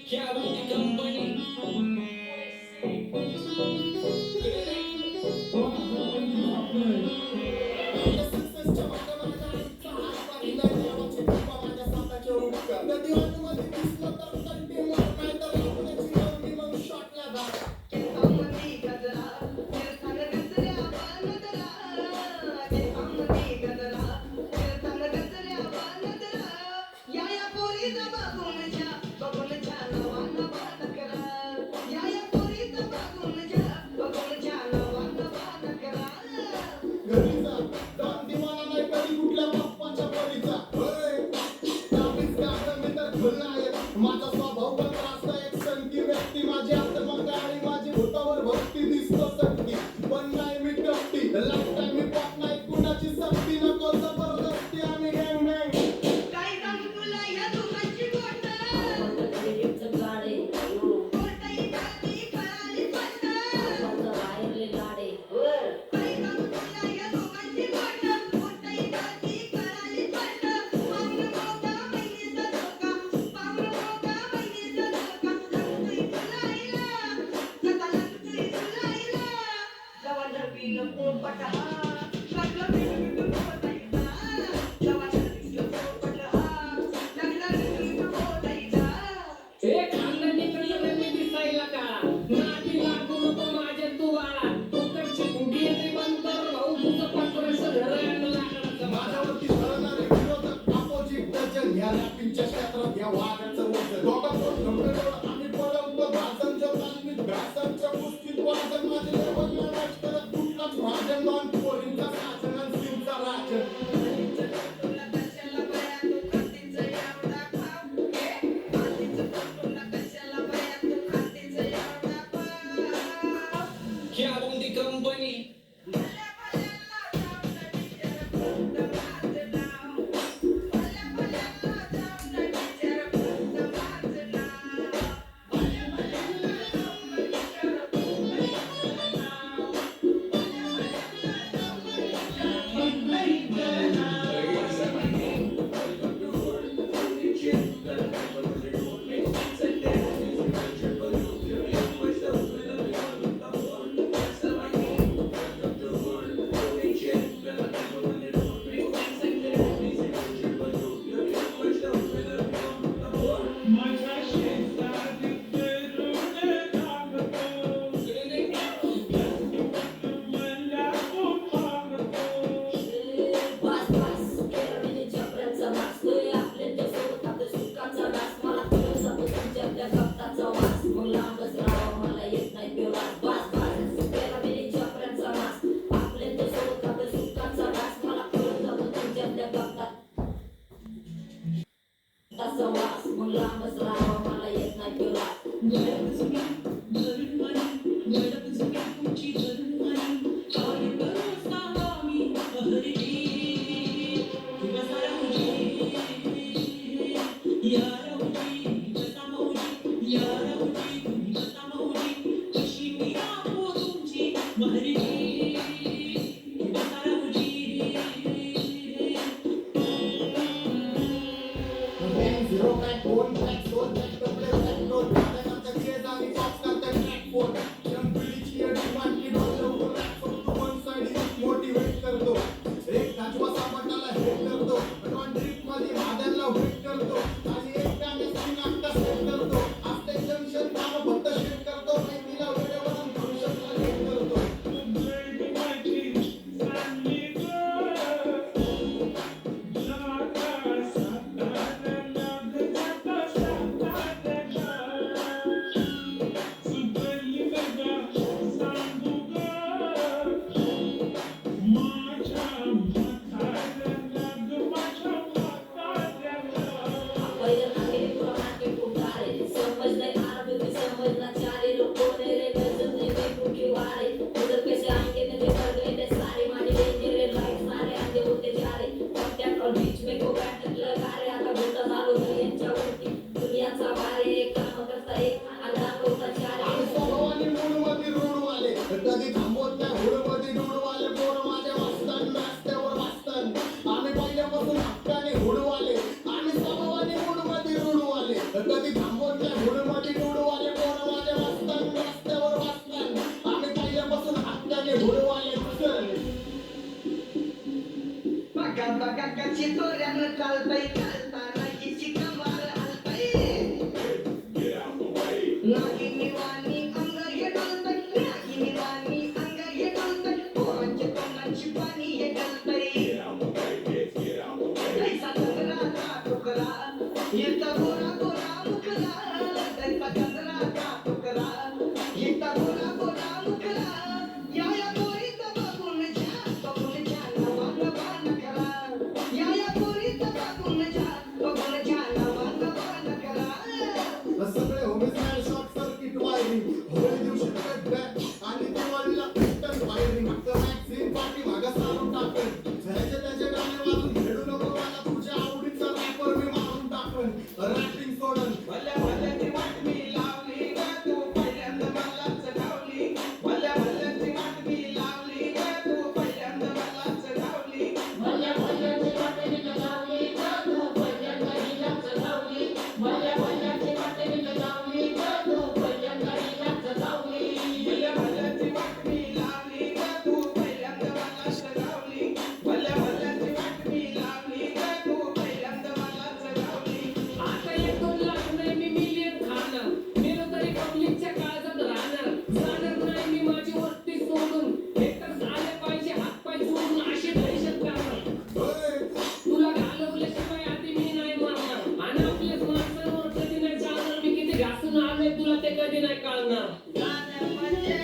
Chiavi di company. माझा स्वभाव पण रास्ता एक संती व्यक्ती माझी आत्मकाळी माझी भूतावर भक्ती दिसतो संती पण नाही मी कपटी लाईफ टाइम मी पॉप नाही कुणाची सक्ती नको जबरदस्ती आम्ही गँग गँग काय सांगू तुला या दोघांची गोष्ट गाडे कोणताही जाती कळाली स्पष्ट बाहेरले गाडे काय सांगू तुला या दोघांची गोष्ट कोणताही जाती कळाली स्पष्ट पाहुणं मोठा बहिणीचा धोका पाहुणं मोठा बहिणीचा धोका लागतोय तुला सदा लागतोय तुला जवा नवीन पोपट हा लागला बिलबिल बोलायचा जवा नवीन पोपट हा लागला बिलबिल बोलायचा एक खाल्लं निकडलं रे मी दिसायला काळा नादी लागू नको माझ्या तू बाळा फुकटची फुगी येते बंद कर भाऊ तुझं पात्रचं घर आहे लाकडाचं माझ्यावरती धरणारे विरोधक अपोजिट डझन या रॅपिंगच्या क्षेत्रात या वाघाचं वजन दोघांवर नंबरवर आम्ही पळवतो भाषणच्या तालमीत भाषणच्या कुस्तीत वाजन माझे लेवल मॅच करत कुठलाच भाजन दोन पोरींचा साजन आणि सिंगचा राजन तुला कशाला बाया तू खातीचं एवढा खाव खातीचं तुला कशाला बाया तू खातीचं एवढा खाव Chiavi di company. भल्या भल्याला जाऊन विचार फक्त माझं नाव भल्या भल्याला जाऊन विचार फक्त माझं नाव भल्या भल्याला जाऊन विचार फक्त माझं नाव भल्या भल्याला जाऊन विचार वास वास केरळी चपऱ्याचा वास तोय आपले ते सोबत आपले सुखाचा वास मला कळत जातो तुमच्या त्या कप्ताचा वास मग लांबच राहावं मला येत नाही ते वास वास वास केरळी चपऱ्याचा वास आपले ते सोबत आपले सुखाचा वास मला कळत जातो तुमच्या त्या कप्ताचा वास मग लांबच राहावं मला येत नाही ते वास झिरो ट्रॅक दोन ट्रॅक दोन ट्रॅक कपडे ट्रॅक दोन ट्रॅक चेज आणि टॉप करता ट्रॅक फोर जंपलीची डिमांड की डॉलर रॅप फक्त वन साइड मोटिवेट करतो एक गाजवा सापटाला हेट करतो पण ट्रिप मध्ये भाद्याला वेट करतो आणि एक गाण्याची नाटक सेट करतो आफ्टर जंक्शन काम फक्त शेट करतो माहितीला वेळेवर फंक्शनला लेट करतो पहिलं नागेले तुला मागे पुकारे समजलंय आरबी समजला चारे लोक रे गजब ने बेबुकी वारे उधर कैसे आएंगे ने कर गए थे सारे मारी डेंजर लाइट सारे आंधे होते जा रहे कॉन्टैक्ट और बीच में को बैठ लगा रे आता बोलता झालो यांच्यावरती दुनियाचा वारे काम करता एक अंधार होता चारे आणि स्वभावाने मूडमध्ये रोडवाले कधी थांबवत नाही हुडमध्ये डोडवाले पोर माझ्या वाचतान नाश्त्यावर वाचतान आम्ही पहिल्यापासून हक्काने हुडवाले आम्ही स्वभावाने मूडमध्ये कधी थांबवत नाही हुडमध्ये डोळवाले पोरवाले वाचतान रस्त्यावर वाचतान आम्ही पहिल्यापासून हक्काने हुडवाले चल बघा बघा कशी दोऱ्यानं चालतंय चालताना हिची कमाल हलतंय नागिनीवाणी अंग हे डोलतंय नागिनीवाणी अंग हे डोलतंय पोरांच्या तोंडाची पाणी हे गलतंय कैसा चंद्राचा तुकडा येता गोरा गोरा मुखला कैसा चंद्राचा तुकडा येता गोरा गोरा मुखला या गोरीत बघून छान नवा नवा नखरा या गोरीत बघून छान नवा नवा नखरा सगळे homies man short circuit wiring Holi दिवशी कट बॅक आणि दिवाळीला पिस्टन वायरिंग तर मॅक्सिम पाठी मागा सारून टाकन ह्याचे त्याचे गाणे वाजून खेळू नको मला तुझ्या आवडीचा रॅपर मी मारून टाकन रॅपिंग सोडन भल्या भल्याची वाट मी लावली ग तू पहिल्यांदा मलाच गावली भल्या भल्याची वाट मी लावली ग तू पहिल्यांदा मलाच गावली भल्या भल्याची वाटेने लावली ग तू पहिल्यांदा हिलाच लावली भल्या भल्याची वाटेने लावली ग तू पहिल्यांदा हिलाच लावली भल्या भल्याची वाट मी लावली ग तू पहिल्यांदा मलाच गावली भल्या भल्याची वाट मी लावली ग तू पहिल्यांदा मलाच गावली आता 1-2 लाख नाही मी मिलियन खाणार मेलो तरी पब्लिकच्या काळजात राहणार जाणार नाही मी माझी वस्ती सोडून हेटर्स आले पाहिजे हातपाय सोडून अशी दहशत करणार तुला घालवल्याशिवाय आधी मी नाही मारणार आणि आपल्याच माणसांवर कधी नाही जाणार मी किती घासून आलोय तुला ते कधी नाही कळणार गाणं म्हणजे